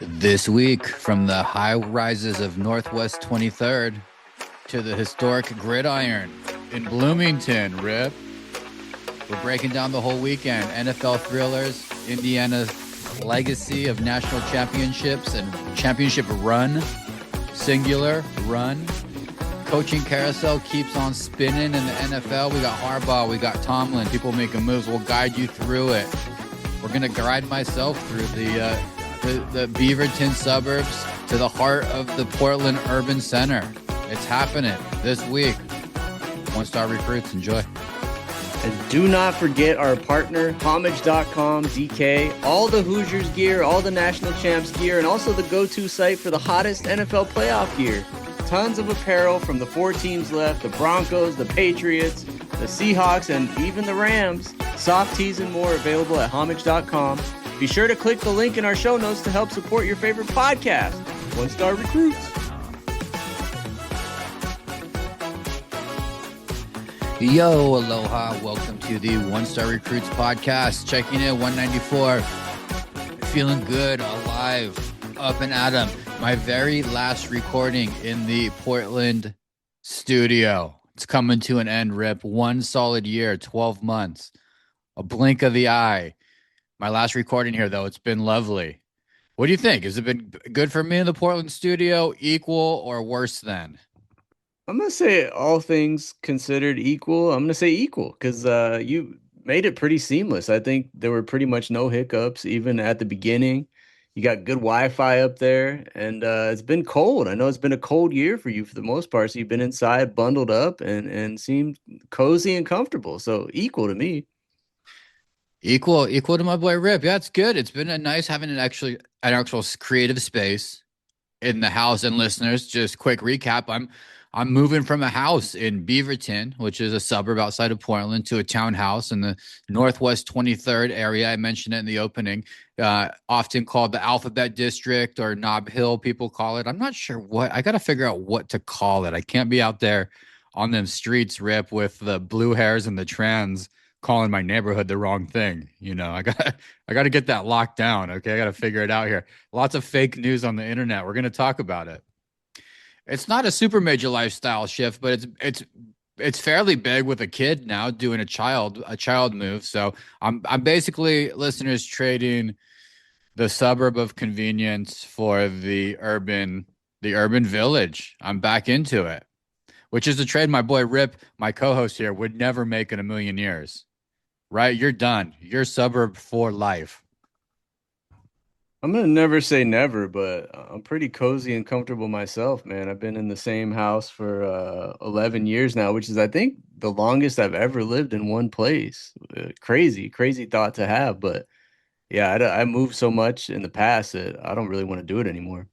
This week, from the high rises of Northwest 23rd to the historic Gridiron in Bloomington, Rip, we're breaking down the whole weekend. NFL thrillers, Indiana's legacy of national championships and championship run, singular run. Coaching carousel keeps on spinning in the NFL. We got Harbaugh, we got Tomlin, people making moves. We'll guide you through it. We're going to guide myself through the Beaverton suburbs to the heart of the Portland urban center. It's happening this week. One-star recruits, enjoy. And do not forget our partner, homage.com, DK, all the Hoosiers gear, all the national champs gear, and also the go-to site for the hottest NFL playoff gear. Tons of apparel from the four teams left, the Broncos, the Patriots, the Seahawks, and even the Rams. Soft tees and more available at homage.com. Be sure to click the link in our show notes to help support your favorite podcast, One Star Recruits. Yo, aloha. Welcome to the One Star Recruits podcast. Checking in 194. Feeling good, alive, up and at 'em. My very last recording in the Portland studio. It's coming to an end, Rip. 1 solid year, 12 months. A blink of the eye. My last recording here, though, it's been lovely. What do you think? Has it been good for me in the Portland studio, equal or worse than? I'm going to say all things considered equal. I'm going to say equal because you made it pretty seamless. I think there were pretty much no hiccups, even at the beginning. You got good Wi-Fi up there, and it's been cold. I know it's been a cold year for you for the most part, so you've been inside, bundled up, and seemed cozy and comfortable. So equal to me. Equal to my boy Rip. Yeah, it's good. It's been a nice having an actual creative space in the house. And listeners, just quick recap. I'm moving from a house in Beaverton, which is a suburb outside of Portland, to a townhouse in the Northwest 23rd area. I mentioned it in the opening, often called the Alphabet District or Nob Hill, people call it. I'm not sure what. I got to figure out what to call it. I can't be out there on them streets, Rip, with the blue hairs and the trans calling my neighborhood the wrong thing. I got to get that locked down. Okay. I got to figure it out here. Lots of fake news on the internet. We're going to talk about it. It's not a super major lifestyle shift, but it's fairly big with a kid now doing a child move. So I'm basically, listeners, trading the suburb of convenience for the urban village. I'm back into it, which is a trade my boy Rip, my co-host here, would never make in a million years. Right? You're done. You're suburb for life. I'm gonna never say never, but I'm pretty cozy and comfortable myself, man. I've been in the same house for 11 years now, which is, I think, the longest I've ever lived in one place. Crazy thought to have, but yeah, I moved so much in the past that I don't really want to do it anymore.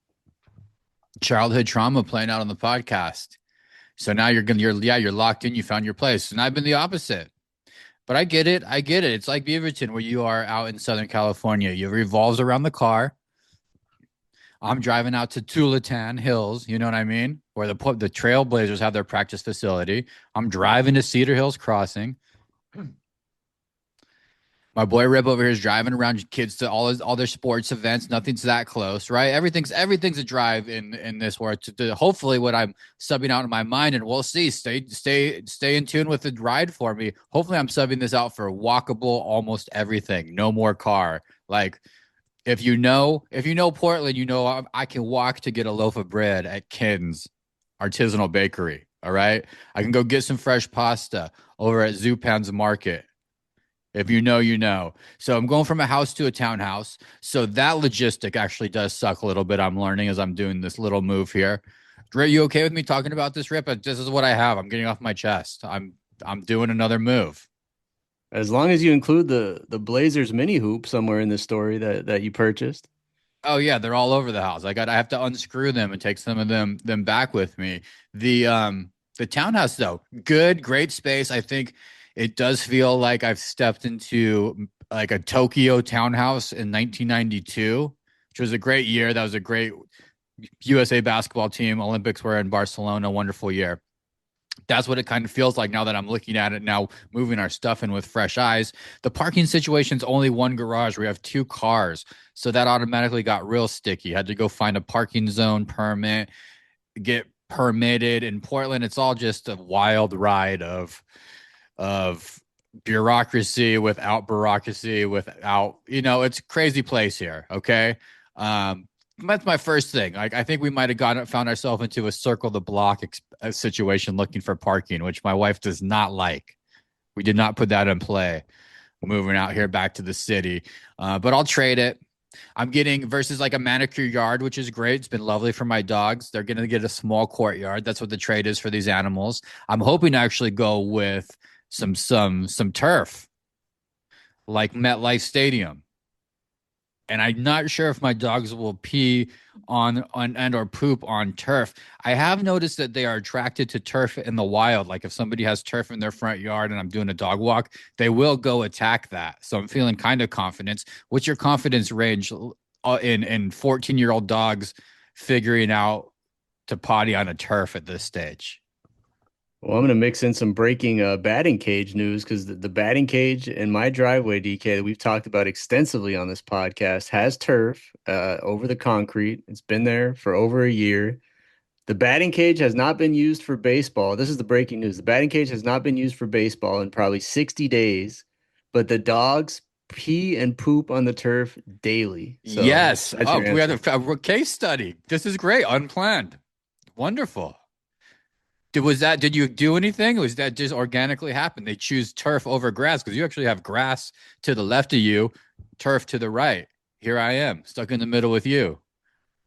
Childhood trauma playing out on the podcast. So now you're locked in. You found your place, and I've been the opposite. But I get it. It's like Beaverton, where you are out in Southern California. It revolves around the car. I'm driving out to Tualatin Hills. You know what I mean? Where the Trailblazers have their practice facility. I'm driving to Cedar Hills Crossing. My boy Rip over here is driving around kids to all their sports events. Nothing's that close, right? Everything's a drive in this world. Hopefully, what I'm subbing out in my mind, and we'll see. Stay in tune with the ride for me. Hopefully, I'm subbing this out for walkable almost everything. No more car. Like if you know Portland, I can walk to get a loaf of bread at Ken's Artisanal Bakery. All right, I can go get some fresh pasta over at Zupan's Market. If you know, you know. So I'm going from a house to a townhouse. So that logistic actually does suck a little bit. I'm learning as I'm doing this little move here. Are you okay with me talking about this, Rip? This is what I have. I'm getting off my chest. I'm doing another move. As long as you include the Blazers mini hoop somewhere in this story that you purchased. Oh yeah, they're all over the house. I have to unscrew them and take some of them back with me. The townhouse though, great space. I think it does feel like I've stepped into like a Tokyo townhouse in 1992, which was a great year. That was a great USA basketball team. Olympics were in Barcelona, wonderful year. That's what it kind of feels like now that I'm looking at it now, moving our stuff in with fresh eyes. The parking situation's only one garage. We have two cars. So that automatically got real sticky. Had to go find a parking zone permit, get permitted in Portland. It's all just a wild ride of bureaucracy without, it's a crazy place here. Okay. Um, that's my first thing. Like, I think we might have found ourselves into a circle the block situation looking for parking, which my wife does not like. We did not put that in play moving out here back to the city. But I'll trade it. I'm getting versus like a manicure yard, which is great. It's been lovely for my dogs. They're going to get a small courtyard. That's what the trade is for these animals. I'm hoping to actually go with some turf like MetLife Stadium. And I'm not sure if my dogs will pee on and or poop on turf. I have noticed that they are attracted to turf in the wild. Like if somebody has turf in their front yard and I'm doing a dog walk, they will go attack that. So I'm feeling kind of confidence. What's your confidence range in 14-year-old dogs figuring out to potty on a turf at this stage? Well, I'm going to mix in some breaking batting cage news because the batting cage in my driveway, DK, that we've talked about extensively on this podcast, has turf over the concrete. It's been there for over a year. The batting cage has not been used for baseball. This is the breaking news. The batting cage has not been used for baseball in probably 60 days, but the dogs pee and poop on the turf daily. So Yes. that's Oh, your we had answer. a case study. This is great. Unplanned. Wonderful. Did you do anything? Or was that just organically happen? They choose turf over grass because you actually have grass to the left of you, turf to the right. Here I am, stuck in the middle with you.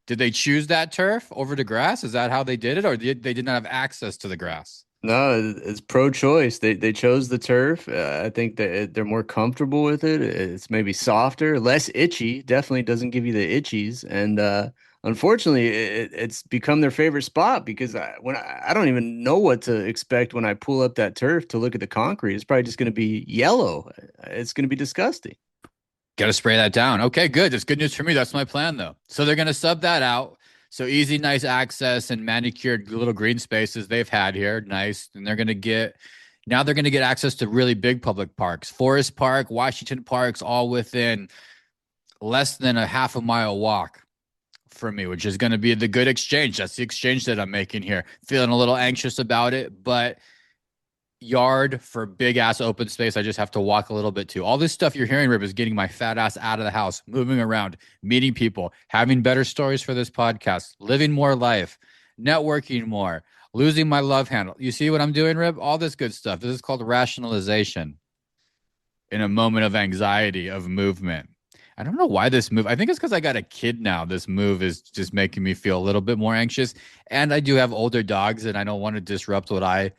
Did they choose that turf over the grass? Is that how they did it, or they did not have access to the grass? No, it's pro-choice. They chose the turf. I think that they're more comfortable with it. It's maybe softer, less itchy. Definitely doesn't give you the itchies. And unfortunately, it's become their favorite spot because I don't even know what to expect when I pull up that turf to look at the concrete. It's probably just going to be yellow. It's going to be disgusting. Got to spray that down. Okay, good. That's good news for me. That's my plan, though. So they're going to sub that out. So easy, nice access and manicured little green spaces they've had here. Nice. And they're going to get access to really big public parks. Forest Park, Washington Parks, all within less than a half a mile walk for me, which is going to be the good exchange. That's the exchange that I'm making here. Feeling a little anxious about it, but yard for big ass open space. I just have to walk a little bit too. All this stuff you're hearing, Rip, is getting my fat ass out of the house, moving around, meeting people, having better stories for this podcast, living more life, networking more, losing my love handle. You see what I'm doing, Rip? All this good stuff. This is called rationalization in a moment of anxiety, of movement. I don't know why this move. I think it's because I got a kid now. This move is just making me feel a little bit more anxious. And I do have older dogs, and I don't want to disrupt what I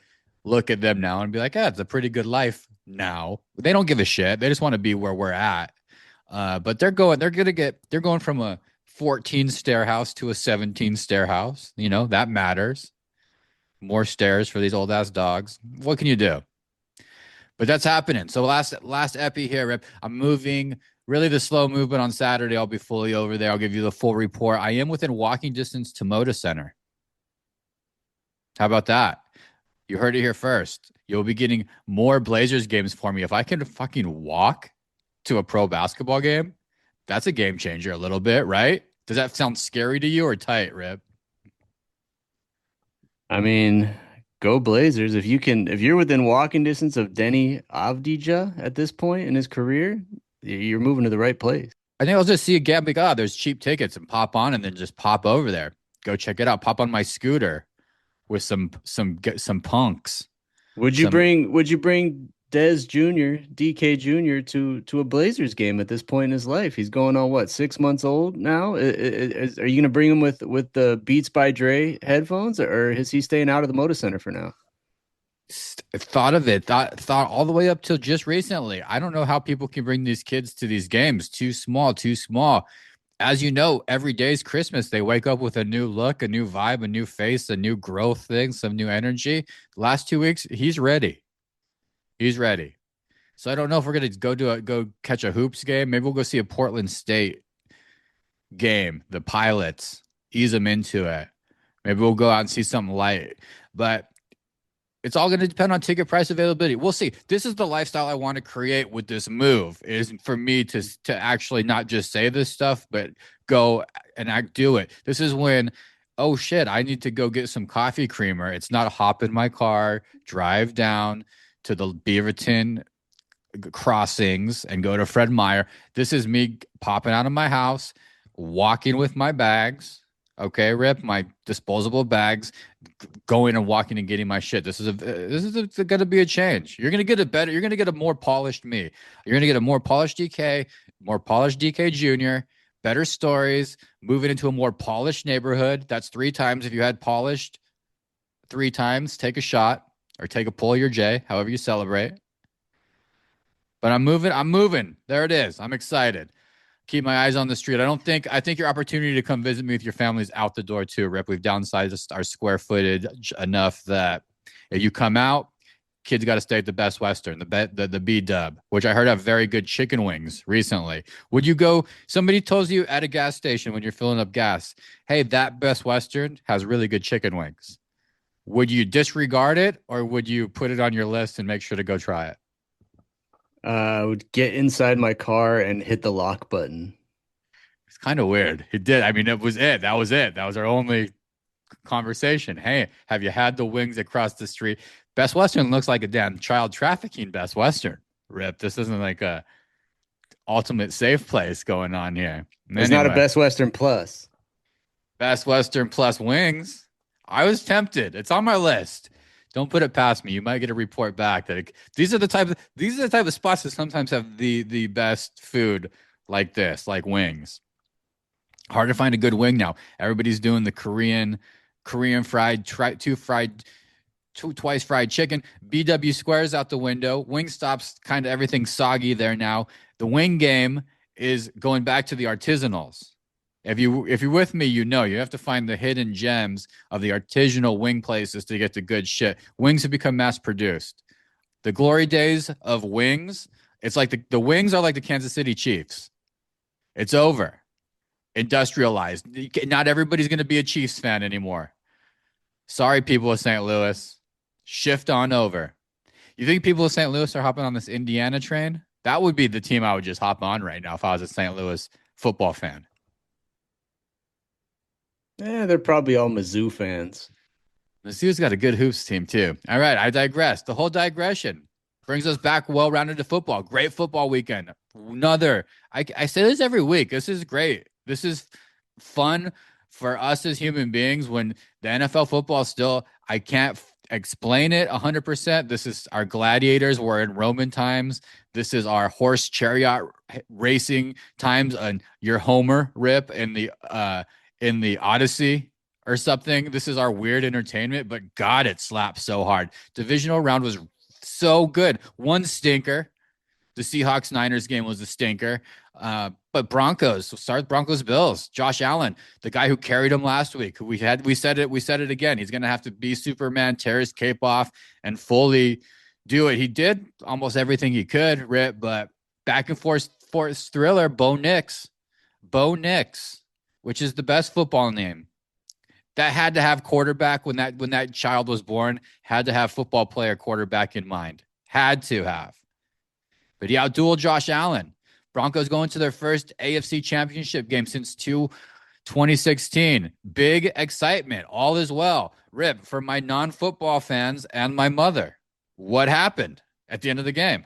look at them now and be like, yeah, it's a pretty good life now. They don't give a shit. They just want to be where we're at. But they're going from a 14 stair house to a 17 stair house. That matters. More stairs for these old ass dogs. What can you do? But that's happening. So last epi here, Rip. I'm moving. Really, the slow movement on Saturday. I'll be fully over there. I'll give you the full report. I am within walking distance to Moda Center. How about that? You heard it here first. You'll be getting more Blazers games for me. If I can fucking walk to a pro basketball game, that's a game changer a little bit, right? Does that sound scary to you or tight, Rip? I mean, go Blazers. If you're within walking distance of Denny Avdija at this point in his career, you're moving to the right place. I think I'll just see a game like, oh, there's cheap tickets and pop on and then just pop over there. Go check it out. Pop on my scooter with some punks. Some Would you bring Dez Jr., DK Jr. to a Blazers game at this point in his life? He's going on what, 6 months old now? Are you gonna bring him with the Beats by Dre headphones, or is he staying out of the Moda Center for now? thought of it, thought all the way up till just recently. I don't know how people can bring these kids to these games. Too small, too small. As you know, every day's Christmas. They wake up with a new look, a new vibe, a new face, a new growth thing, some new energy. Last 2 weeks, he's ready. He's ready. So I don't know if we're gonna go catch a hoops game. Maybe we'll go see a Portland State game, the Pilots, ease them into it. Maybe we'll go out and see something light. But It's all going to depend on ticket price availability. We'll see. This is the lifestyle I want to create with this move is for me to actually not just say this stuff, but go and act do it. This is when, oh shit, I need to go get some coffee creamer. It's not hop in my car, drive down to the Beaverton crossings and go to Fred Meyer. This is me popping out of my house, walking with my bags. Okay, Rip, my disposable bags, going and walking and getting my shit. Going to be a change. You're going to get a better. You're going to get a more polished me. You're going to get a more polished DK, more polished DK Junior, better stories. Moving into a more polished neighborhood. That's three times. If you had polished three times, take a shot or take a pull of your J, however you celebrate. But I'm moving. I'm moving. There it is. I'm excited. Keep my eyes on the street. I think your opportunity to come visit me with your family is out the door too, Rip. We've downsized our square footage enough that if you come out, kids got to stay at the Best Western, the B Dub, which I heard have very good chicken wings recently. Would you go? Somebody tells you at a gas station when you're filling up gas, hey, that Best Western has really good chicken wings. Would you disregard it or would you put it on your list and make sure to go try it? I would get inside my car and hit the lock button. It's kind of weird. It did. I mean, it was it. That was it. That was our only conversation. Hey, have you had the wings across the street? Best Western looks like a damn child trafficking Best Western. Rip. This isn't like a ultimate safe place going on here. It's not a Anyway, Best Western Plus. Best Western plus wings. I was tempted. It's on my list. Don't put it past me. You might get a report back that these are the type of spots that sometimes have the best food like this, like wings. Hard to find a good wing now. Everybody's doing the Korean fried, twice fried chicken. BW squares out the window. Wingstop's kind of everything soggy there now. The wing game is going back to the artisanals. If you're with me, you know you have to find the hidden gems of the artisanal wing places to get the good shit. Wings have become mass produced. The glory days of wings, it's like the wings are like the Kansas City Chiefs. It's over. Industrialized. Not everybody's going to be a Chiefs fan anymore. Sorry, people of St. Louis. Shift on over. You think people of St. Louis are hopping on this Indiana train? That would be the team I would just hop on right now if I was a St. Louis football fan. Yeah, they're probably all Mizzou fans. Mizzou's got a good hoops team too. All right, I digress. The whole digression brings us back well-rounded to football. Great football weekend. I say this every week. This is great. This is fun for us as human beings when the NFL football still, I can't explain it 100%. This is our gladiators. We're in Roman times. This is our horse chariot racing times and your Homer Rip in the Odyssey or something. This is our weird entertainment, but God, it slaps so hard. Divisional round was so good. One stinker. The Seahawks Niners game was a stinker. But Broncos Bills. Josh Allen, the guy who carried him last week. We said it again. He's gonna have to be Superman, tear his cape off, and fully do it. He did almost everything he could, Rip, but back and forth thriller, Bo Nix, which is the best football name. That had to have quarterback when that child was born, had to have football player quarterback in mind. Had to have. But he outdueled Josh Allen. Broncos going to their first AFC championship game since 2016. Big excitement. All is well. Rip, for my non-football fans and my mother, what happened at the end of the game?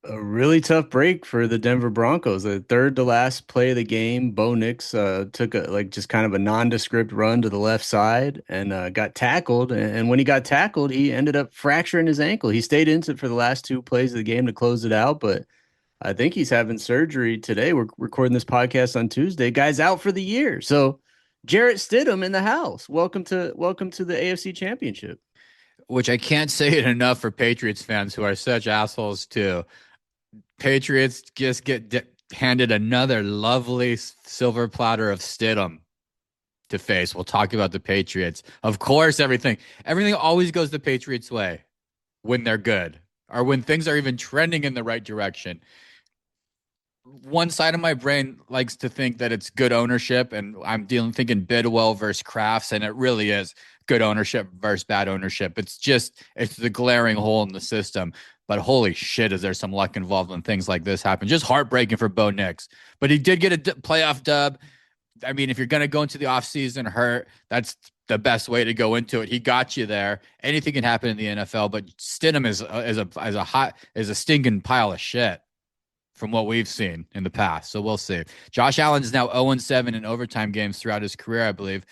A really tough break for the Denver Broncos. The third to last play of the game, Bo Nix took just kind of a nondescript run to the left side and got tackled. And when he got tackled, he ended up fracturing his ankle. He stayed into it for the last two plays of the game to close it out, but I think he's having surgery today. We're recording this podcast on Tuesday. Guy's out for the year. So Jarrett Stidham in the house. Welcome to the AFC Championship. Which I can't say it enough for Patriots fans who are such assholes too. Patriots just get handed another lovely silver platter of Stidham to face. We'll talk about the Patriots. Of course, everything always goes the Patriots' way when they're good or when things are even trending in the right direction. one side of my brain likes to think that it's good ownership, and I'm thinking Bidwell versus Crafts, and it really is good ownership versus bad ownership. It's the glaring hole in the system. But holy shit, is there some luck involved when things like this happen? Just heartbreaking for Bo Nix. But he did get a playoff dub. I mean, if you're going to go into the offseason hurt, that's the best way to go into it. He got you there. Anything can happen in the NFL, but Stidham is a stinking pile of shit from what we've seen in the past. So we'll see. Josh Allen is now 0-7 in overtime games throughout his career, I believe.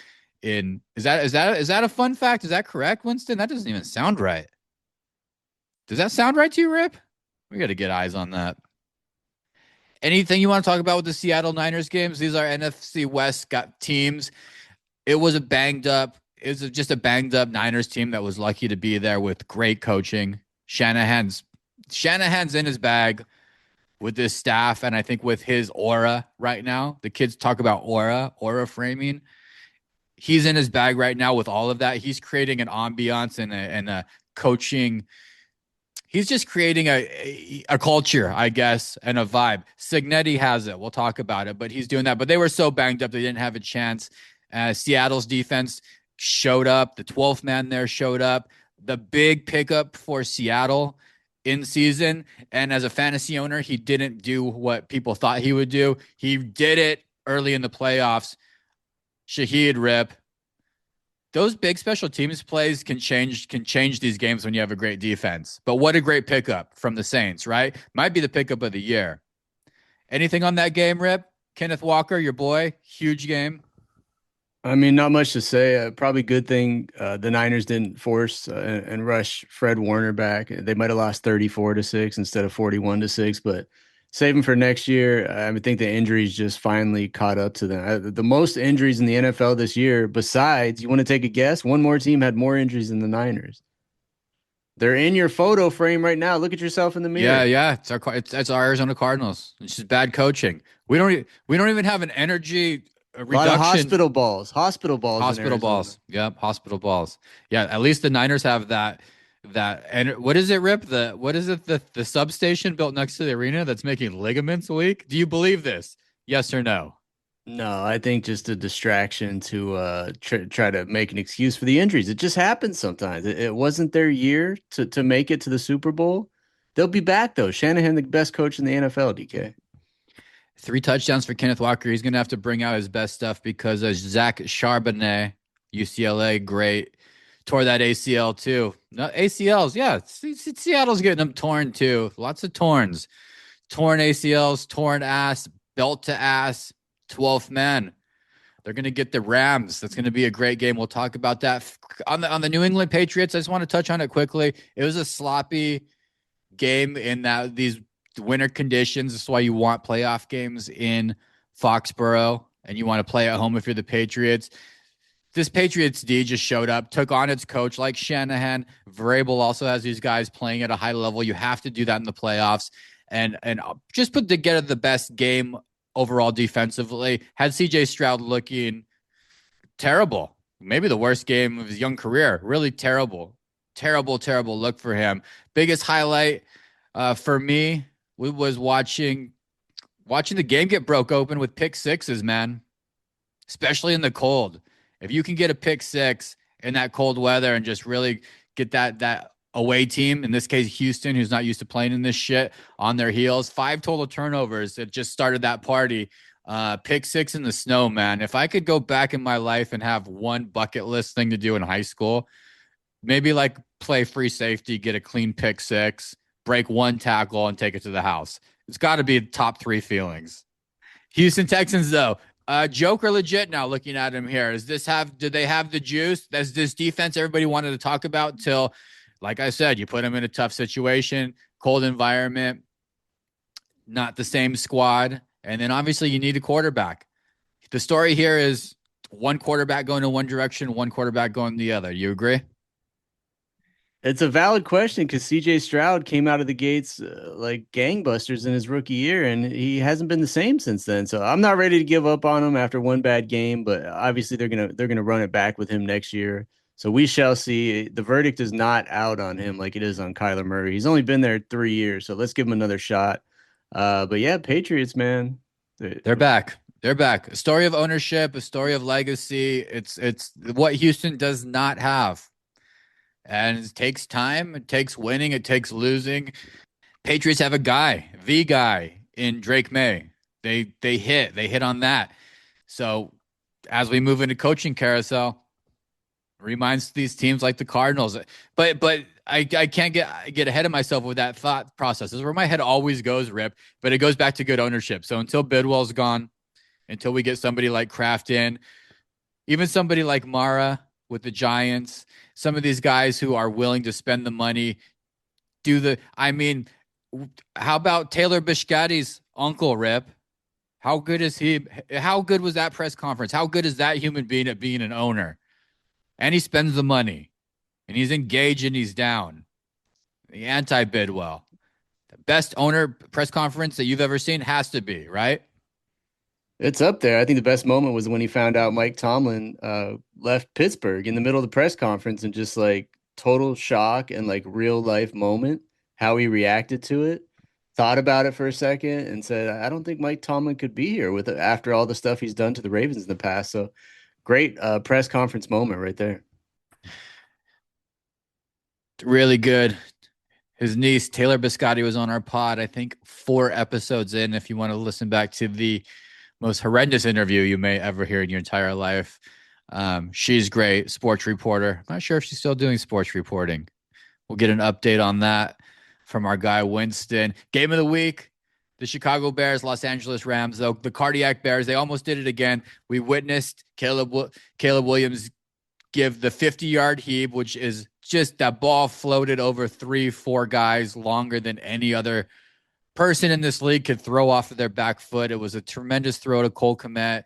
In is that a fun fact? Is that correct, Winston? That doesn't even sound right. Does that sound right to you, Rip? We got to get eyes on that. Anything you want to talk about with the Seattle Niners games? These are NFC West got teams. It was a banged up. It was just a banged up Niners team that was lucky to be there with great coaching. Shanahan's in his bag with this staff, and I think with his aura right now. The kids talk about aura framing. He's in his bag right now with all of that. He's creating an ambiance and a coaching. He's just creating a culture, I guess, and a vibe. Signetti has it. We'll talk about it, but he's doing that. But they were so banged up, they didn't have a chance. Seattle's defense showed up. The 12th man there showed up. The big pickup for Seattle in season. And as a fantasy owner, he didn't do what people thought he would do. He did it early in the playoffs. Shaheed Rip. Those big special teams plays can change these games when you have a great defense. But what a great pickup from the Saints, right? Might be the pickup of the year. Anything on that game, Rip? Kenneth Walker, your boy, huge game. I mean, not much to say. Probably good thing the Niners didn't force and rush Fred Warner back. They might have lost 34-6 instead of 41-6, but save him for next year. I think the injuries just finally caught up to them. The most injuries in the NFL this year, besides, you want to take a guess? One more team had more injuries than the Niners. They're in your photo frame right now. Look at yourself in the Yeah, mirror. yeah, it's our Arizona Cardinals. It's just bad coaching. We don't even have an energy A lot of reduction. hospital balls in Hospital Arizona. balls. Yep, hospital balls. Yeah, at least the Niners have that and what is it, Rip? What is it? The substation built next to the arena that's making ligaments weak? Do you believe this? Yes or no? No, I think just a distraction to try to make an excuse for the injuries. It just happens sometimes. It wasn't their year to make it to the Super Bowl. They'll be back though. Shanahan, the best coach in the NFL, DK. 3 touchdowns for Kenneth Walker. He's gonna have to bring out his best stuff because Zach Charbonnet, UCLA, great, tore that ACL too. No ACLs, yeah. Seattle's getting them torn too. Lots of torns, torn ACLs, torn ass, belt to ass. 12th man. They're going to get the Rams. That's going to be a great game. We'll talk about that on the New England Patriots. I just want to touch on it quickly. It was a sloppy game in that these winter conditions. That's why you want playoff games in Foxborough, and you want to play at home if you're the Patriots. This Patriots D just showed up, took on its coach like Shanahan. Vrabel also has these guys playing at a high level. You have to do that in the playoffs, and just put together the best game overall defensively. Had CJ Stroud looking terrible, maybe the worst game of his young career. Really terrible, terrible, terrible look for him. Biggest highlight for me was watching the game get broke open with pick sixes, man, especially in the cold. If you can get a pick six in that cold weather and just really get that away team, in this case Houston, who's not used to playing in this shit, on their heels. 5 total turnovers that just started that party. Pick six in the snow, man. If I could go back in my life and have one bucket list thing to do in high school, maybe like play free safety, get a clean pick six, break one tackle, and take it to the house. It's got to be top three feelings. Houston Texans, though. Joker legit now looking at him here. Do they have the juice? That's this defense everybody wanted to talk about till, like I said, you put him in a tough situation, cold environment, not the same squad. And then obviously you need a quarterback. The story here is one quarterback going in one direction, one quarterback going the other. You agree? It's a valid question because CJ Stroud came out of the gates like gangbusters in his rookie year, and he hasn't been the same since then. So I'm not ready to give up on him after one bad game, but obviously they're gonna run it back with him next year. So we shall see. The verdict is not out on him like it is on Kyler Murray. He's only been there 3 years, so let's give him another shot. But yeah, Patriots, man. They're back. They're back. A story of ownership, a story of legacy. It's what Houston does not have. And it takes time, it takes winning, it takes losing. Patriots have a guy, the guy in Drake May. They hit on that. So as we move into coaching carousel, reminds these teams like the Cardinals. But I can't get ahead of myself with that thought process. This is where my head always goes, Rip. But it goes back to good ownership. So until Bidwell's gone, until we get somebody like Kraft in, even somebody like Mara with the Giants, some of these guys who are willing to spend the money, do the. I mean, how about Taylor Biscotti's uncle, Rip? How good is he? How good was that press conference? How good is that human being at being an owner? And he spends the money, and he's engaged and he's down. The anti Bidwell, the best owner press conference that you've ever seen has to be right. It's up there. I think the best moment was when he found out Mike Tomlin left Pittsburgh in the middle of the press conference and just like total shock and like real life moment, how he reacted to it. Thought about it for a second and said, I don't think Mike Tomlin could be here with after all the stuff he's done to the Ravens in the past. So great press conference moment right there. Really good. His niece Taylor Biscotti was on our pod. I think 4 episodes in. If you want to listen back to the most horrendous interview you may ever hear in your entire life, she's great. Sports reporter. I'm not sure if she's still doing sports reporting. We'll get an update on that from our guy Winston. Game of the week: the Chicago Bears, Los Angeles Rams. Though the cardiac Bears, they almost did it again. We witnessed Caleb Williams give the 50-yard heave, which is just that ball floated over 3-4 guys longer than any other person in this league could throw off of their back foot. It was a tremendous throw to Cole Kmet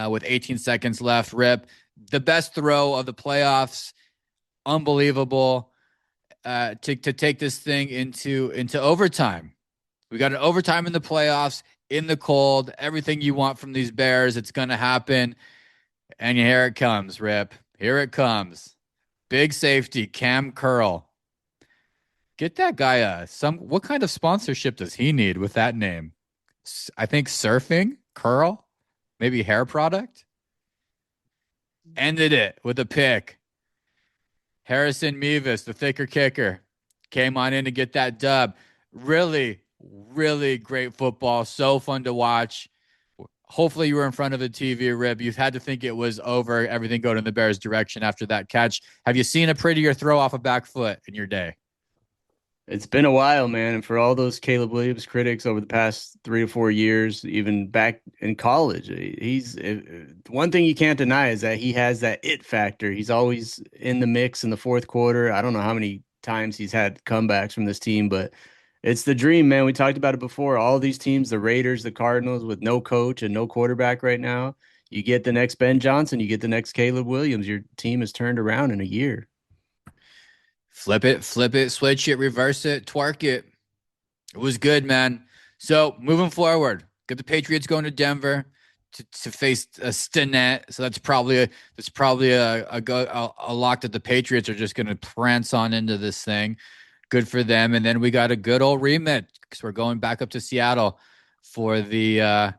with 18 seconds left. Rip, the best throw of the playoffs. Unbelievable to take this thing into overtime. We got an overtime in the playoffs in the cold. Everything you want from these Bears, it's going to happen. And here it comes, Rip. Here it comes. Big safety, Cam Curl. Get that guy some. What kind of sponsorship does he need with that name? I think surfing, Curl, maybe hair product. Ended it with a pick. Harrison Mevis, the thicker kicker, came on in to get that dub. Really, really great football. So fun to watch. Hopefully you were in front of the TV, Rib. You've had to think it was over, everything going in the Bears' direction after that catch. Have you seen a prettier throw off a back foot in your day? It's been a while, man. And for all those Caleb Williams critics over the past 3 to 4 years, even back in college, he's one thing you can't deny is that he has that it factor. He's always in the mix in the fourth quarter. I don't know how many times he's had comebacks from this team, but it's the dream, man. We talked about it before. All these teams, the Raiders, the Cardinals, with no coach and no quarterback right now, you get the next Ben Johnson, you get the next Caleb Williams. Your team is turned around in a year. Flip it, switch it, reverse it, twerk it. It was good, man. So moving forward, got the Patriots going to Denver to face a Stinnett. So that's probably a lock that the Patriots are just going to prance on into this thing. Good for them. And then we got a good old rematch because we're going back up to Seattle for the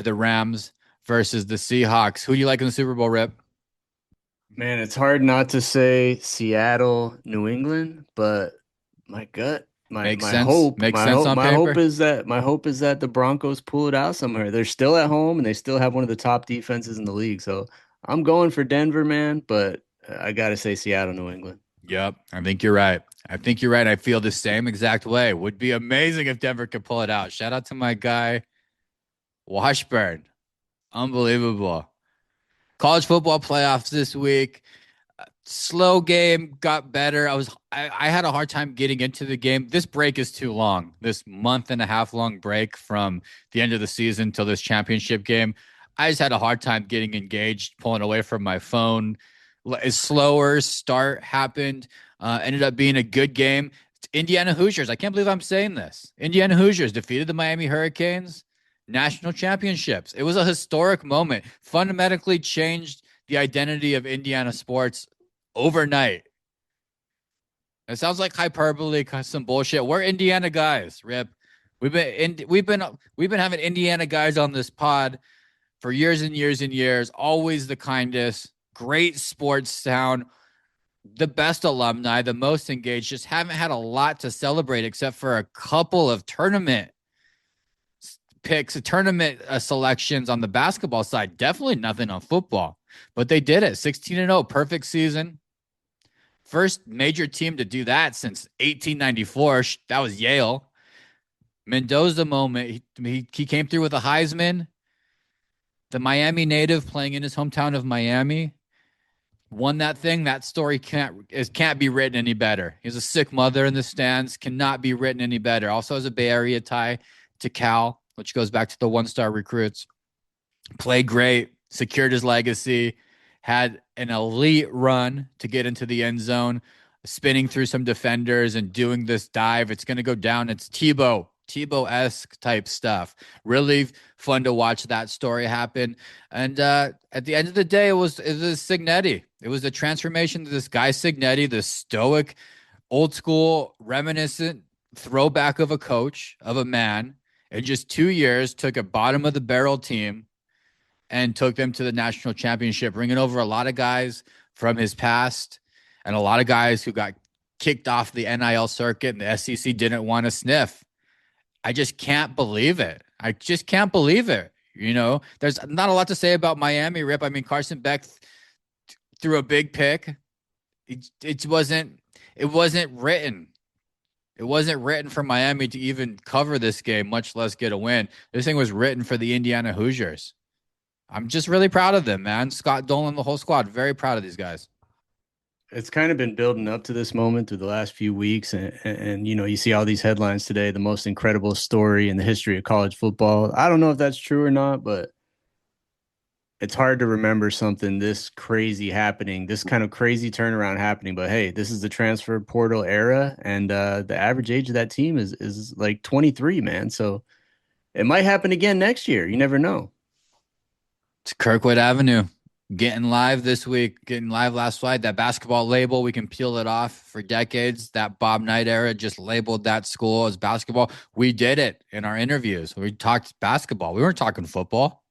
Rams versus the Seahawks. Who do you like in the Super Bowl, Rip? Man, it's hard not to say Seattle, New England, but my gut, Makes sense. Makes sense on my hope paper. is that the Broncos pull it out somewhere. They're still at home and they still have one of the top defenses in the league. So I'm going for Denver, man, but I gotta say Seattle, New England. Yep, I think you're right. I think you're right. I feel the same exact way. Would be amazing if Denver could pull it out. Shout out to my guy Washburn. Unbelievable. College football playoffs this week. Slow game, got better. I had a hard time getting into the game. This break is too long. This month and a half long break from the end of the season till this championship game. I just had a hard time getting engaged, pulling away from my phone. A slower start happened. Ended up being a good game. Indiana Hoosiers. I can't believe I'm saying this. Indiana Hoosiers defeated the Miami Hurricanes. National championships. It was a historic moment. Fundamentally changed the identity of Indiana sports overnight. It sounds like hyperbole, some bullshit. We're Indiana guys, Rip. We've been having Indiana guys on this pod for years and years and years. Always the kindest, great sports town, the best alumni, the most engaged. Just haven't had a lot to celebrate except for a couple of tournament picks, tournament selections on the basketball side. Definitely nothing on football, but they did it. 16-0, perfect season. First major team to do that since 1894. That was Yale. Mendoza moment. He came through with a Heisman. The Miami native playing in his hometown of Miami won that thing. That story can't be written any better. He has a sick mother in the stands. Cannot be written any better. Also has a Bay Area tie to Cal, which goes back to the 1-star recruits. Played great, secured his legacy, had an elite run to get into the end zone, spinning through some defenders and doing this dive. It's going to go down. It's Tebow-esque type stuff. Really fun to watch that story happen. And at the end of the day, it was Signetti. It was the transformation of this guy Signetti, the stoic, old school, reminiscent throwback of a coach, of a man. In just 2 years, took a bottom of the barrel team and took them to the national championship, bringing over a lot of guys from his past and a lot of guys who got kicked off the NIL circuit and the SEC didn't want to sniff. I just can't believe it. I just can't believe it. There's not a lot to say about Miami, Rip. I mean, Carson Beck threw a big pick. It wasn't written. It wasn't written for Miami to even cover this game, much less get a win. This thing was written for the Indiana Hoosiers. I'm just really proud of them, man. Scott Dolan, the whole squad, very proud of these guys. It's kind of been building up to this moment through the last few weeks. And you see all these headlines today, the most incredible story in the history of college football. I don't know if that's true or not, but it's hard to remember something this crazy happening, this kind of crazy turnaround happening. But hey, this is the transfer portal era, and the average age of that team is like 23, man. So it might happen again next year. You never know. It's Kirkwood Avenue. Getting live this week, getting live last Friday. That basketball label, we can peel it off for decades. That Bob Knight era just labeled that school as basketball. We did it in our interviews. We talked basketball. We weren't talking football.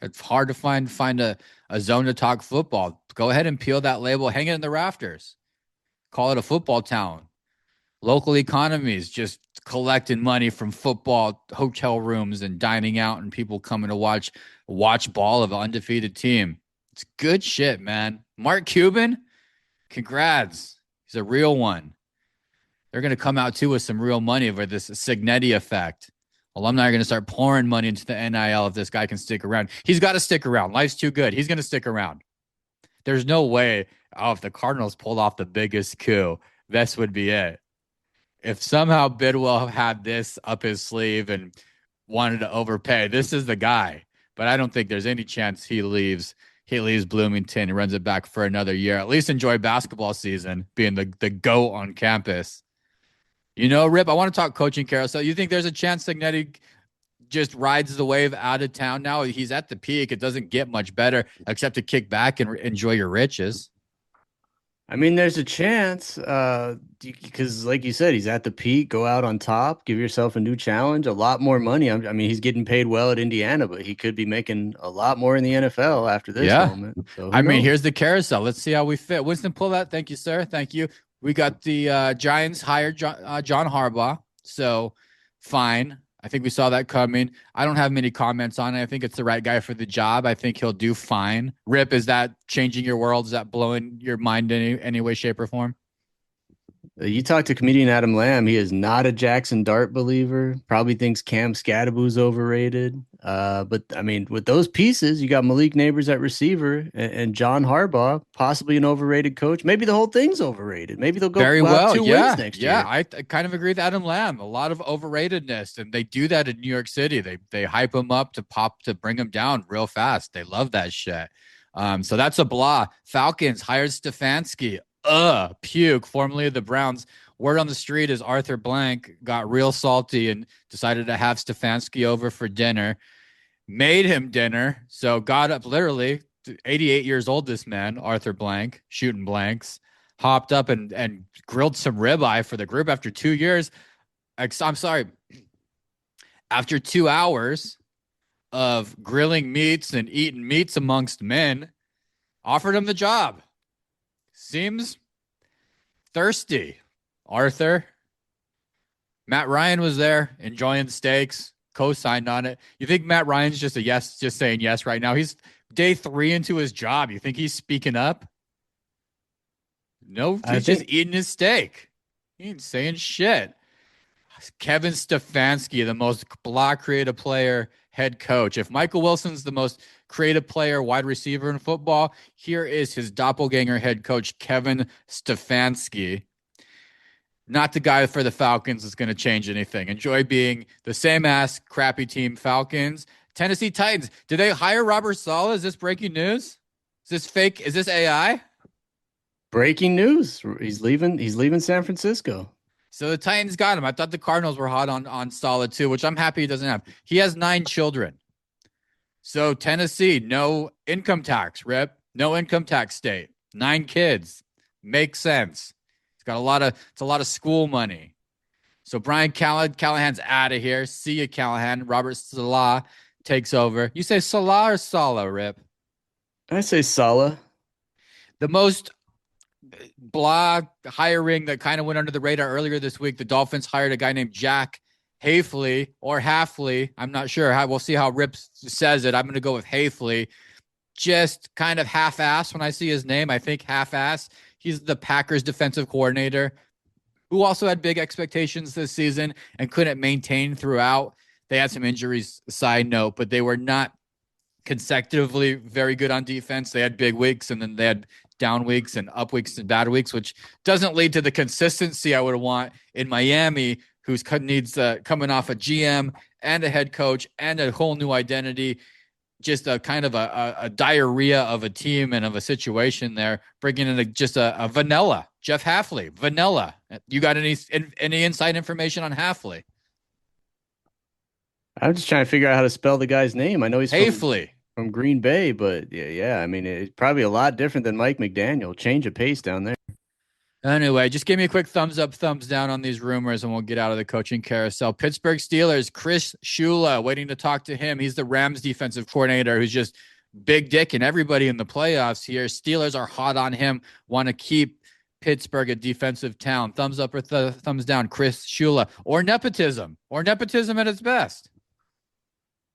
It's hard to find a zone to talk football. Go ahead and peel that label, hang it in the rafters. Call it a football town. Local economies just collecting money from football hotel rooms and dining out and people coming to watch ball of an undefeated team. It's good shit, man. Mark Cuban, congrats. He's a real one. They're going to come out too with some real money over this Signetti effect. Alumni are going to start pouring money into the NIL if this guy can stick around. He's got to stick around. Life's too good. He's going to stick around. There's no way, if the Cardinals pulled off the biggest coup, this would be it. If somehow Bidwell had this up his sleeve and wanted to overpay, this is the guy. But I don't think there's any chance he leaves. He leaves Bloomington and runs it back for another year. At least enjoy basketball season, being the GOAT on campus. Rip, I want to talk coaching carousel. You think there's a chance Signetti just rides the wave out of town now? He's at the peak. It doesn't get much better except to kick back and enjoy your riches. I mean, there's a chance because, like you said, he's at the peak. Go out on top, give yourself a new challenge, a lot more money. I mean, he's getting paid well at Indiana, but he could be making a lot more in the NFL after this moment. So I mean, here's the carousel. Let's see how we fit. Winston, pull that. Thank you, sir. Thank you. We got the Giants hired John Harbaugh, so fine. I think we saw that coming. I don't have many comments on it. I think it's the right guy for the job. I think he'll do fine. Rip, is that changing your world? Is that blowing your mind in any way, shape, or form? You talk to comedian Adam Lamb. He is not a Jackson Dart believer. Probably thinks Cam Scadaboo's overrated. But I mean, with those pieces, you got Malik Neighbors at receiver and John Harbaugh, possibly an overrated coach. Maybe the whole thing's overrated. Maybe they'll go very well. 2 wins next year. Yeah, I kind of agree with Adam Lamb. A lot of overratedness, and they do that in New York City. They hype him up to bring him down real fast. They love that shit. So that's a blah. Falcons hired Stefanski. Puke, formerly of the Browns. Word on the street is Arthur Blank got real salty and decided to have Stefanski over for dinner. Made him dinner. So got up literally 88 years old, this man, Arthur Blank, shooting blanks, hopped up and grilled some ribeye for the group after 2 years. I'm sorry. After 2 hours of grilling meats and eating meats amongst men, offered him the job. Seems thirsty. Arthur, Matt Ryan was there enjoying steaks, co-signed on it. You think Matt Ryan's just a yes, just saying yes right now? He's day 3 into his job. You think he's speaking up? No, I he's just think eating his steak. He ain't saying shit. Kevin Stefanski, the most blah creative player, head coach. If Michael Wilson's the most creative player, wide receiver in football, here is his doppelganger head coach, Kevin Stefanski. Not the guy for the Falcons is going to change anything. Enjoy being the same ass crappy team Falcons. Tennessee Titans. Did they hire Robert Saleh? Is this breaking news? Is this fake? Is this AI? breaking news. He's leaving. He's leaving San Francisco. So the Titans got him. I thought the Cardinals were hot on Saleh too, which I'm happy he doesn't have. He has 9 children. So Tennessee, no income tax, Rip. No income tax state. 9 kids. Makes sense. It's a lot of school money. So Brian Callahan's out of here. See you, Callahan. Robert Salah takes over. You say Salah or Salah, Rip? I say Salah. The most blah hiring that kind of went under the radar earlier this week. The Dolphins hired a guy named Jack Hafley or Halfley. I'm not sure. We'll see how Rip says it. I'm going to go with Hafley. Just kind of half-ass when I see his name. I think half-ass. He's the Packers defensive coordinator who also had big expectations this season and couldn't maintain throughout. They had some injuries, side note, but they were not consecutively very good on defense. They had big weeks and then they had down weeks and up weeks and bad weeks, which doesn't lead to the consistency I would want in Miami, who's needs coming off a GM and a head coach and a whole new identity. Just a kind of a diarrhea of a team and of a situation there, bringing in just a vanilla Jeff Halfley. Vanilla. You got any inside information on Halfley? I'm just trying to figure out how to spell the guy's name. I know he's Halfley. from Green Bay, but yeah. I mean, it's probably a lot different than Mike McDaniel. Change of pace down there. Anyway, just give me a quick thumbs up, thumbs down on these rumors, and we'll get out of the coaching carousel. Pittsburgh Steelers, Chris Shula, waiting to talk to him. He's the Rams defensive coordinator who's just big dick and everybody in the playoffs here. Steelers are hot on him, want to keep Pittsburgh a defensive town. Thumbs up or thumbs down, Chris Shula. Or nepotism at its best.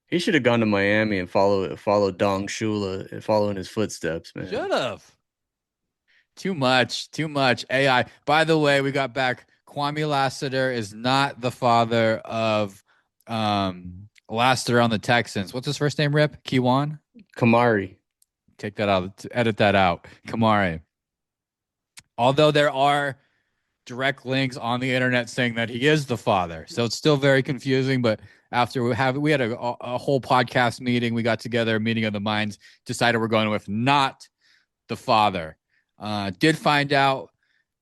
He should have gone to Miami and follow Dong Shula and follow in his footsteps, man. Should have. Too much AI. By the way, we got back. Kwame Lassiter is not the father of Lassiter on the Texans. What's his first name, Rip? Kiwan? Kamari. Take that out. Edit that out. Kamari. Although there are direct links on the internet saying that he is the father. So it's still very confusing. But after we had a whole podcast meeting, we got together, a meeting of the minds, decided we're going with not the father. Did find out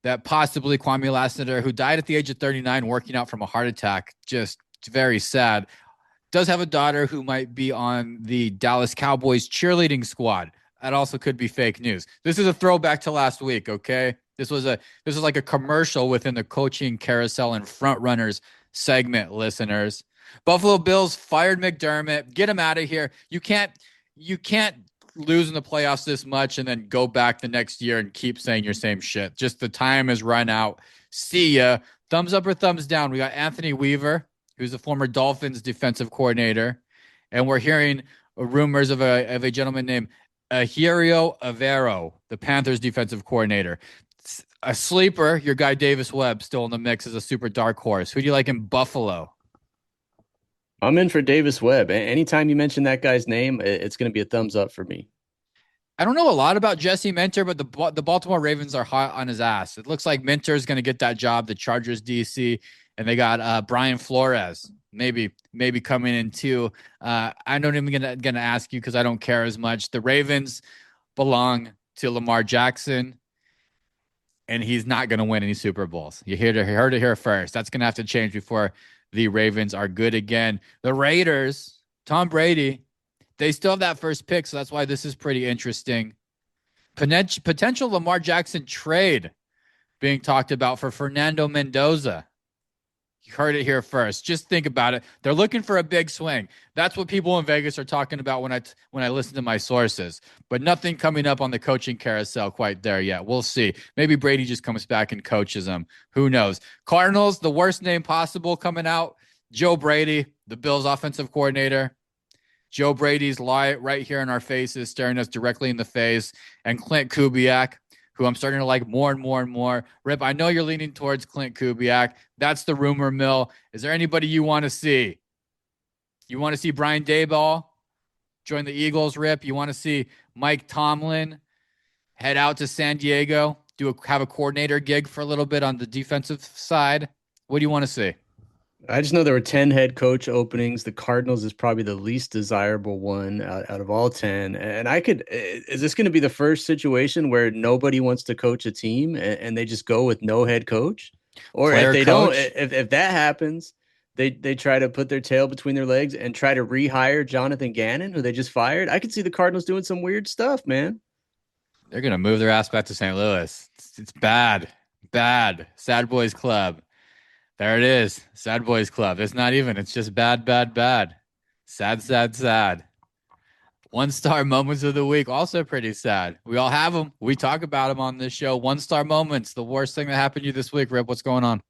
that possibly Kwame Lassiter, who died at the age of 39 working out from a heart attack, just very sad, does have a daughter who might be on the Dallas Cowboys cheerleading squad. That also could be fake news. This is a throwback to last week, okay? This was like a commercial within the coaching carousel and front runners segment, listeners. Buffalo Bills fired McDermott. Get him out of here. You can't lose in the playoffs this much and then go back the next year and keep saying your same shit. Just the time has run out. See ya. Thumbs up or thumbs down. We got Anthony Weaver, who's a former Dolphins defensive coordinator, and we're hearing rumors of a gentleman named Ahirio Avero, the Panthers defensive coordinator. A sleeper, your guy Davis Webb, still in the mix as a super dark horse. Who do you like in Buffalo? I'm in for Davis Webb. Anytime you mention that guy's name, it's going to be a thumbs up for me. I don't know a lot about Jesse Minter, but the Baltimore Ravens are hot on his ass. It looks like Minter is going to get that job, the Chargers DC, and they got Brian Flores maybe coming in too. I'm not even gonna ask you because I don't care as much. The Ravens belong to Lamar Jackson, and he's not going to win any Super Bowls. You heard it here first. That's going to have to change before the Ravens are good again. The Raiders, Tom Brady, they still have that first pick, so that's why this is pretty interesting. Potential Lamar Jackson trade being talked about for Fernando Mendoza. You heard it here first. Just think about it. They're looking for a big swing. That's what people in Vegas are talking about when I listen to my sources. But nothing coming up on the coaching carousel quite there yet. We'll see. Maybe Brady just comes back and coaches them. Who knows? Cardinals, the worst name possible coming out. Joe Brady, the Bills offensive coordinator. Joe Brady's lie right here in our faces, staring us directly in the face, and Clint Kubiak, who I'm starting to like more and more and more. Rip, I know you're leaning towards Clint Kubiak. That's the rumor mill. Is there anybody you want to see? You want to see Brian Daboll join the Eagles, Rip? You want to see Mike Tomlin head out to San Diego, have a coordinator gig for a little bit on the defensive side? What do you want to see? I just know there were 10 head coach openings. The Cardinals is probably the least desirable one out of all 10. And is this going to be the first situation where nobody wants to coach a team and they just go with no head coach? Or if Player they don't, coach? if that happens, they try to put their tail between their legs and try to rehire Jonathan Gannon, who they just fired. I could see the Cardinals doing some weird stuff, man. They're going to move their ass back to St. Louis. It's bad. Bad. Sad Boys Club. There it is. Sad Boys Club. It's not even. It's just bad, bad, bad. Sad, sad, sad. One star moments of the week. Also pretty sad. We all have them. We talk about them on this show. One star moments. The worst thing that happened to you this week, Rip. What's going on?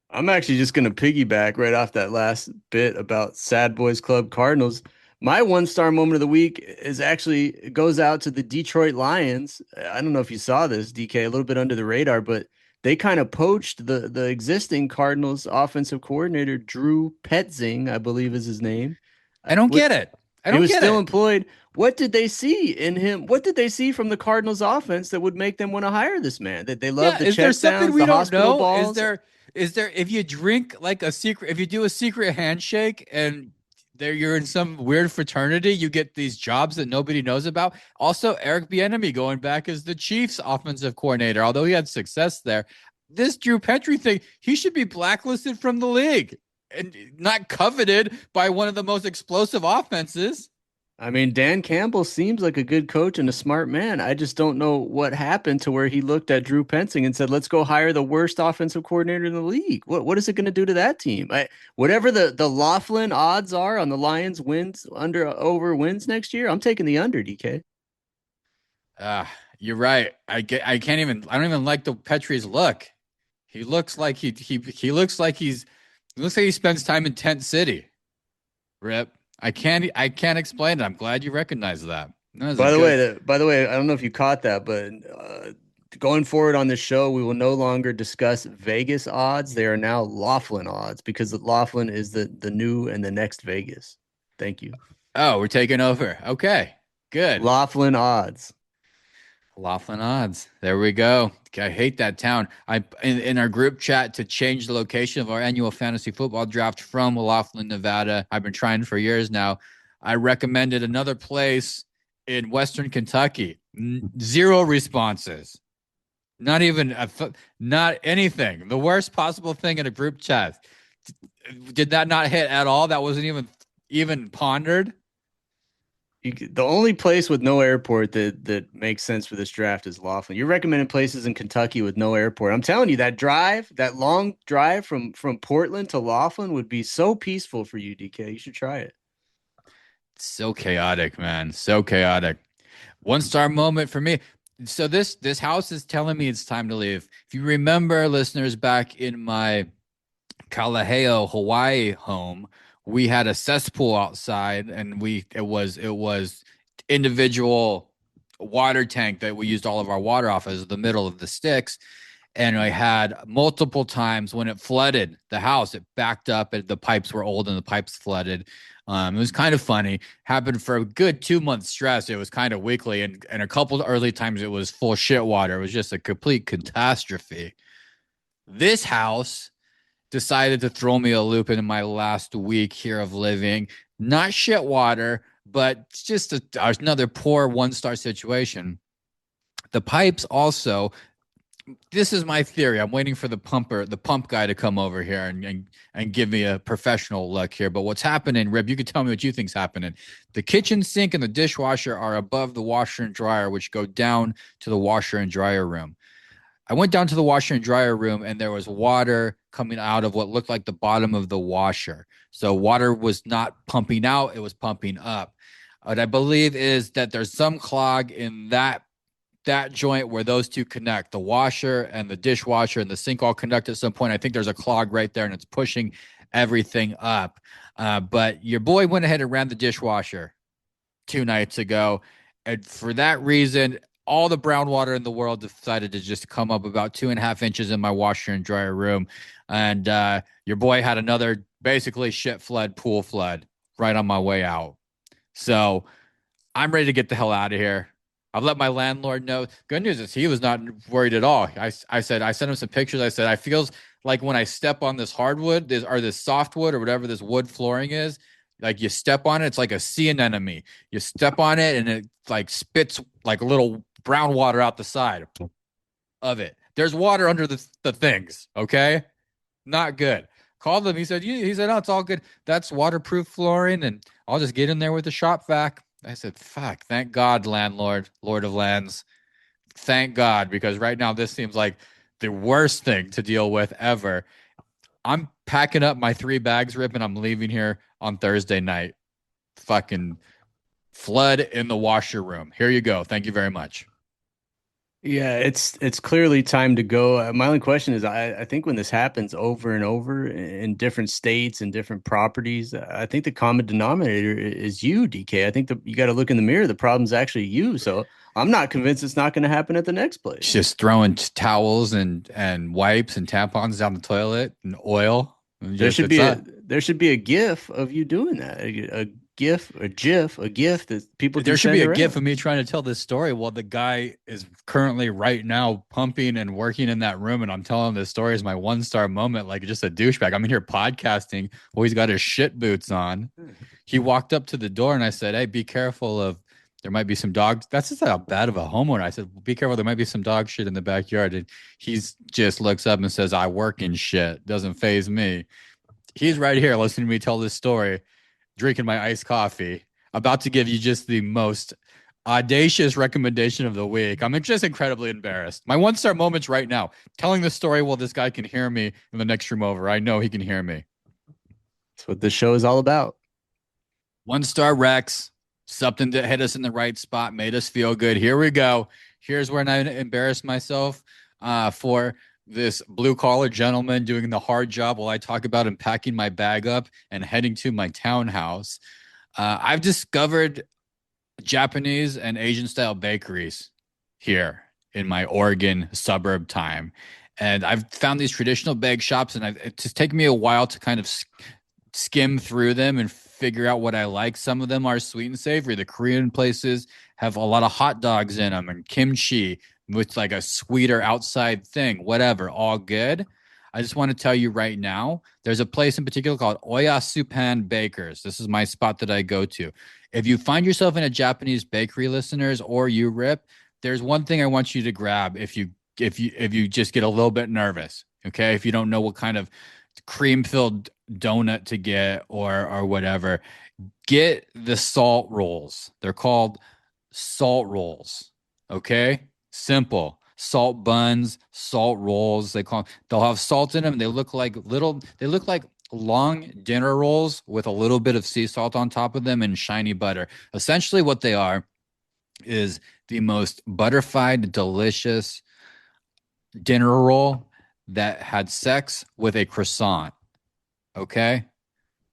I'm actually just going to piggyback right off that last bit about Sad Boys Club Cardinals. My one-star moment of the week is actually it goes out to the Detroit Lions. I don't know if you saw this, DK, a little bit under the radar, but they kind of poached the existing Cardinals offensive coordinator, Drew Petzing, I believe is his name. I don't get it. I He don't was get still it. employed. What did they see in him? What did they see from the Cardinals offense that would make them want to hire this man? That they love Yeah, the is there check something downs, we the don't hospital know? balls. Is there if you drink like a secret, if you do a secret handshake and there you're in some weird fraternity, you get these jobs that nobody knows about. Also, Eric Bieniemy going back as the Chiefs offensive coordinator, although he had success there. This Drew Petrie thing, he should be blacklisted from the league and not coveted by one of the most explosive offenses. I mean, Dan Campbell seems like a good coach and a smart man. I just don't know what happened to where he looked at Drew Pensing and said, "Let's go hire the worst offensive coordinator in the league." What is it going to do to that team? Whatever the Laughlin odds are on the Lions wins under over wins next year, I'm taking the under, DK. You're right. I can't even I don't even like the Petrie's look. He looks like he looks like he looks like he spends time in Tent City. Rip. I can't explain it. I'm glad you recognize that. That was a good. By the way, I don't know if you caught that, but going forward on this show, we will no longer discuss Vegas odds. They are now Laughlin odds because Laughlin is the new and the next Vegas. Thank you. Oh, we're taking over. Okay. Good. Laughlin odds. Laughlin odds. There we go. I hate that town. In our group chat to change the location of our annual fantasy football draft from Laughlin, Nevada. I've been trying for years now. I recommended another place in Western Kentucky. Zero responses. Not even not anything. The worst possible thing in a group chat. Did that not hit at all? That wasn't even pondered. The only place with no airport that makes sense for this draft is Laughlin. You're recommending places in Kentucky with no airport. I'm telling you, that long drive from Portland to Laughlin would be so peaceful for you, DK. You should try it. So chaotic, man. So chaotic. One star moment for me. So this house is telling me it's time to leave. If you remember, listeners, back in my Kalaheo, Hawaii home, we had a cesspool outside, and it was individual water tank that we used all of our water off as the middle of the sticks. And I had multiple times when it flooded the house, it backed up and the pipes were old and the pipes flooded. It was kind of funny. Happened for a good 2 month stress. It was kind of weekly, and a couple of early times it was full shit water. It was just a complete catastrophe. This house decided to throw me a loop in my last week here of living. Not shit water, but just another poor one-star situation. The pipes also, this is my theory. I'm waiting for the pump guy to come over here and give me a professional look here. But what's happening, Rib, you can tell me what you think's happening. The kitchen sink and the dishwasher are above the washer and dryer, which go down to the washer and dryer room. I went down to the washer and dryer room and there was water coming out of what looked like the bottom of the washer. So water was not pumping out, it was pumping up. What I believe is that there's some clog in that joint where those two connect, the washer and the dishwasher and the sink all connect at some point. I think there's a clog right there and it's pushing everything up. But your boy went ahead and ran the dishwasher 2 nights ago. And for that reason, all the brown water in the world decided to just come up about 2.5 inches in my washer and dryer room. And your boy had another basically shit flood, pool flood right on my way out. So I'm ready to get the hell out of here. I've let my landlord know. Good news is he was not worried at all. I said, I sent him some pictures. I said, I feels like when I step on this hardwood, this softwood or whatever this wood flooring is, like you step on it, it's like a sea anemone. You step on it and it like spits like little brown water out the side of it. There's water under the things. Okay. Not good. Called him. He said, oh, it's all good. That's waterproof flooring. And I'll just get in there with the shop vac. I said, fuck, thank God, landlord, Lord of Lands. Thank God, because right now this seems like the worst thing to deal with ever. I'm packing up my 3 bags, Rip, and I'm leaving here on Thursday night. Fucking flood in the washer room. Here you go. Thank you very much. Yeah, it's clearly time to go. My only question is, I think when this happens over and over in different states and different properties, I think the common denominator is you, DK. I think that you got to look in the mirror. The problem's actually you. So I'm not convinced it's not going to happen at the next place. Just throwing towels and wipes and tampons down the toilet and oil. And There just should it's be a there should be a GIF of you doing that. A GIF, a GIF, a GIF that people can there should be send a gif around. of me trying to tell this story while the guy is currently right now pumping and working in that room and I'm telling this story as my 1 star moment like just a douchebag. I'm in here podcasting while he's got his shit boots on. He walked up to the door and I said, hey, be careful of there might be some dogs. That's just how bad of a homeowner. I said, be careful, there might be some dog shit in the backyard. And he's just looks up and says, I work in shit. Doesn't phase me. He's right here listening to me tell this story, drinking my iced coffee, about to give you just the most audacious recommendation of the week. I'm just incredibly embarrassed. My 1 star moment's right now, telling this story while this guy can hear me in the next room over. I know he can hear me. That's what this show is all about. 1 star Rex, something that hit us in the right spot, made us feel good. Here we go. Here's where I embarrass myself for this blue collar gentleman doing the hard job while I talk about him packing my bag up and heading to my townhouse. I've discovered Japanese and Asian style bakeries here in my Oregon suburb time. And I've found these traditional bake shops, and it's just taken me a while to kind of skim through them and figure out what I like. Some of them are sweet and savory. The Korean places have a lot of hot dogs in them and kimchi with like a sweeter outside thing, whatever, all good. I just want to tell you right now, there's a place in particular called Oyasupan Bakers. This is my spot that I go to. If you find yourself in a Japanese bakery, listeners, or you Rip, there's one thing I want you to grab if you just get a little bit nervous, okay? If you don't know what kind of cream filled donut to get or whatever, get the salt rolls. They're called salt rolls. Okay? Simple. Salt buns, salt rolls. They'll have salt in them. They look like long dinner rolls with a little bit of sea salt on top of them and shiny butter. Essentially what they are is the most butterfied, delicious dinner roll that had sex with a croissant. Okay?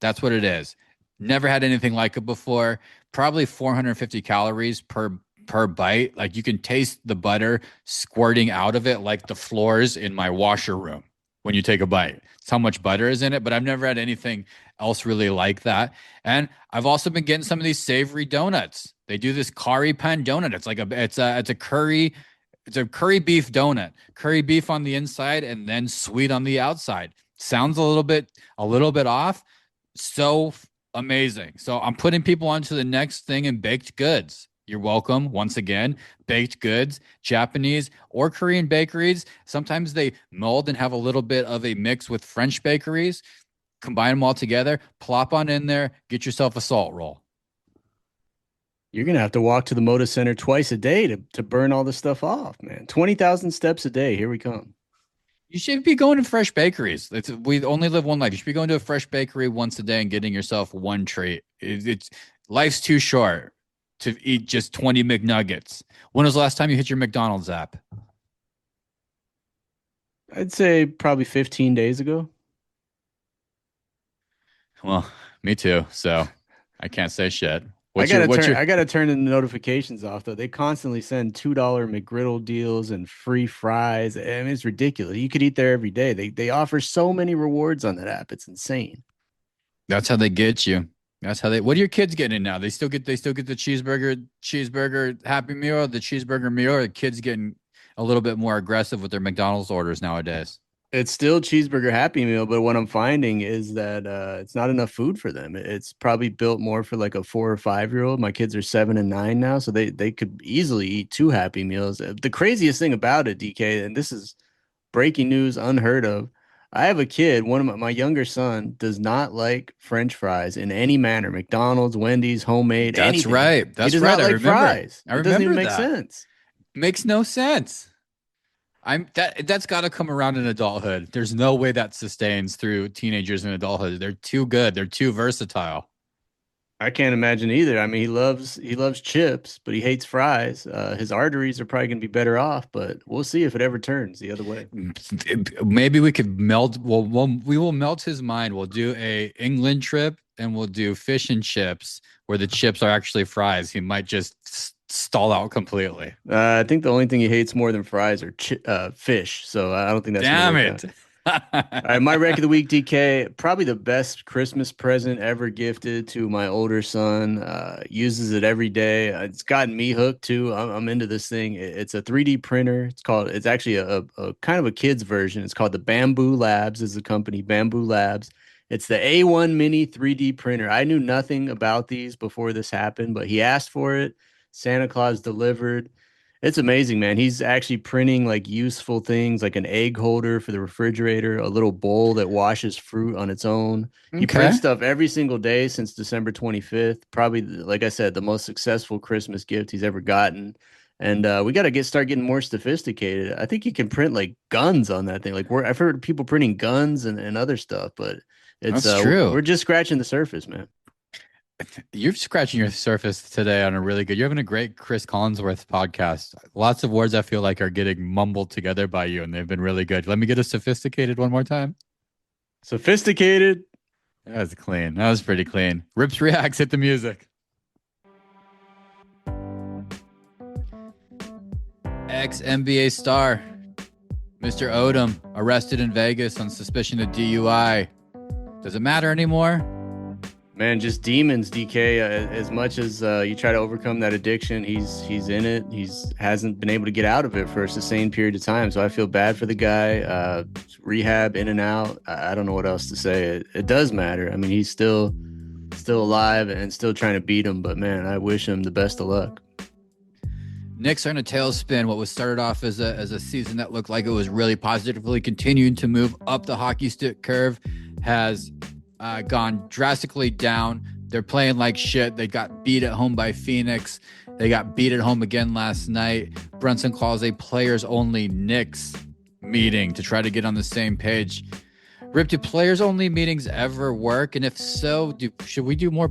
That's what it is. Never had anything like it before. Probably 450 calories per bite. Like you can taste the butter squirting out of it like the floors in my washer room when you take a bite. It's how much butter is in it, but I've never had anything else really like that. And I've also been getting some of these savory donuts. They do this curry pan donut. It's a curry beef donut. Curry beef on the inside and then sweet on the outside. Sounds a little bit off. So amazing. So I'm putting people onto the next thing in baked goods. You're welcome. Once again, baked goods, Japanese or Korean bakeries. Sometimes they mold and have a little bit of a mix with French bakeries. Combine them all together, plop on in there, get yourself a salt roll. You're gonna have to walk to the Moda Center twice a day to burn all this stuff off, man. 20,000 steps a day. Here we come. You should be going to fresh bakeries. We only live one life. You should be going to a fresh bakery once a day and getting yourself one treat. It's life's too short to eat just 20 McNuggets. When was the last time you hit your McDonald's app? I'd say probably 15 days ago. Well, me too. So I can't say shit. What's your I gotta turn the notifications off though. They constantly send $2 McGriddle deals and free fries. I mean, it's ridiculous. You could eat there every day. They offer so many rewards on that app. It's insane. That's how they get you. That's how they what are your kids getting now? They still get the cheeseburger happy meal, or the cheeseburger meal, or the kids getting a little bit more aggressive with their McDonald's orders nowadays. It's still cheeseburger Happy Meal, but what I'm finding is that it's not enough food for them. It's probably built more for like a 4 or 5 year old. My kids are 7 and 9 now, so they could easily eat two Happy Meals. The craziest thing about it, DK, and this is breaking news, unheard of. I have a kid. One of my younger son does not like French fries in any manner. McDonald's, Wendy's, homemade, That's anything. right. He That's does right. not I like remember. fries. I It doesn't even remember make that. sense. Makes no sense. That's got to come around in adulthood. There's no way that sustains through teenagers and adulthood. They're too good. They're too versatile. I can't imagine either. I mean, he loves chips, but he hates fries. His arteries are probably going to be better off, but we'll see if it ever turns the other way. Maybe we could melt. We will melt his mind. We'll do a England trip and we'll do fish and chips where the chips are actually fries. He might just stall out completely. I think the only thing he hates more than fries are fish, so I don't think that's going to Damn work out. it. All right, my wreck of the week, DK, probably the best Christmas present ever gifted to my older son. Uses it every day. It's gotten me hooked too. I'm into this thing. It's a 3D printer. It's actually a kind of a kid's version. It's called the Bamboo Labs is the company, Bamboo Labs. It's the A1 Mini 3D printer. I knew nothing about these before this happened, but he asked for it. Santa Claus delivered. It's amazing, man. He's actually printing like useful things like an egg holder for the refrigerator, a little bowl that washes fruit on its own. He prints Okay. stuff every single day since December 25th. Probably, like I said, the most successful Christmas gift he's ever gotten. And we got to start getting more sophisticated. I think you can print like guns on that thing. I've heard people printing guns and other stuff, but That's true. we're just scratching the surface, man. You're scratching your surface today on a really good. You're having a great Chris Collinsworth podcast. Lots of words I feel like are getting mumbled together by you, and they've been really good. Let me get a sophisticated one more time. Sophisticated. That was clean. That was pretty clean. Rips reacts. Hit the music. Ex NBA star Mr. Odom arrested in Vegas on suspicion of DUI. Does it matter anymore? Man, just demons, DK. As much as you try to overcome that addiction, he's in it. He's hasn't been able to get out of it for a sustained period of time. So I feel bad for the guy. Rehab in and out. I don't know what else to say. It does matter. I mean, he's still alive and still trying to beat him. But man, I wish him the best of luck. Knicks are in a tailspin. What was started off as a season that looked like it was really positively continuing to move up the hockey stick curve has gone drastically down. They're playing like shit. They got beat at home by Phoenix. They got beat at home again last night. Brunson calls a players only Knicks meeting to try to get on the same page. Rip, do players only meetings ever work? And if so, should we do more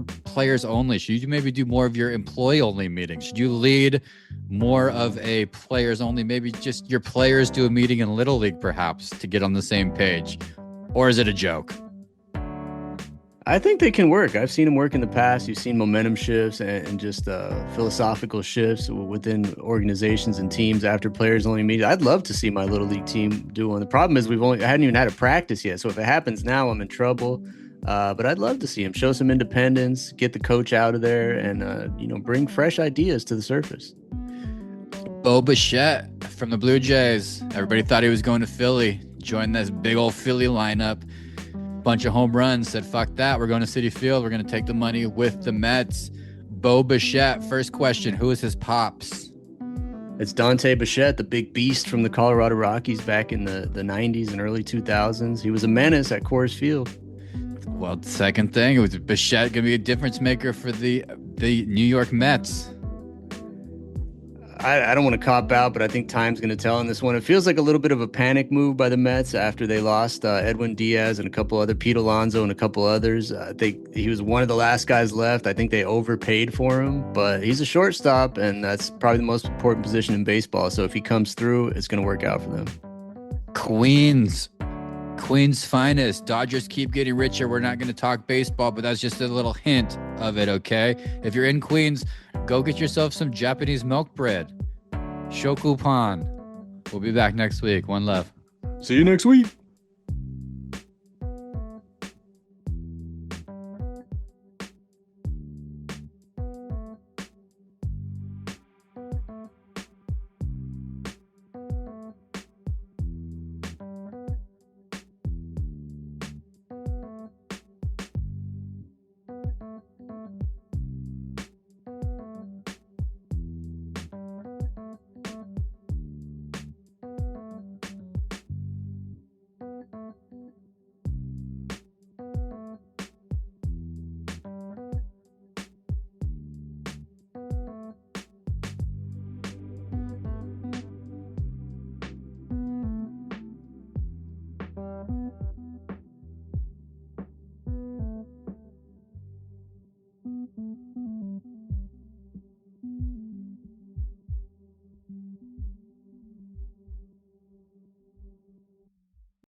players only? Should you maybe do more of your employee only meetings? Should you lead more of a players only? Maybe just your players do a meeting in Little League perhaps to get on the same page? Or is it a joke? I think they can work. I've seen them work in the past. You've seen momentum shifts and just philosophical shifts within organizations and teams after players only meet. I'd love to see my little league team do one. The problem is I hadn't even had a practice yet. So if it happens now, I'm in trouble. But I'd love to see him show some independence, get the coach out of there, and bring fresh ideas to the surface. Bo Bichette from the Blue Jays. Everybody thought he was going to Philly. Joined this big old Philly lineup. Bunch of home runs, said fuck that, we're going to Citi Field, we're going to take the money with the Mets. Bo Bichette, first question, who is his pops? It's Dante Bichette, the big beast from the Colorado Rockies back in the 90s and early 2000s. He was a menace at Coors Field. Well, second thing, it was Bichette going to be a difference maker for the The New York Mets. I don't want to cop out, but I think time's going to tell in this one. It feels like a little bit of a panic move by the Mets after they lost Edwin Diaz and a couple other, Pete Alonso and a couple others. I think he was one of the last guys left. I think they overpaid for him, but he's a shortstop, and that's probably the most important position in baseball. So if he comes through, it's going to work out for them. Queens. Queens finest. Dodgers keep getting richer. We're not going to talk baseball, but that's just a little hint of it, okay? If you're in Queens, go get yourself some Japanese milk bread. Shokupan. We'll be back next week. One love. See you next week.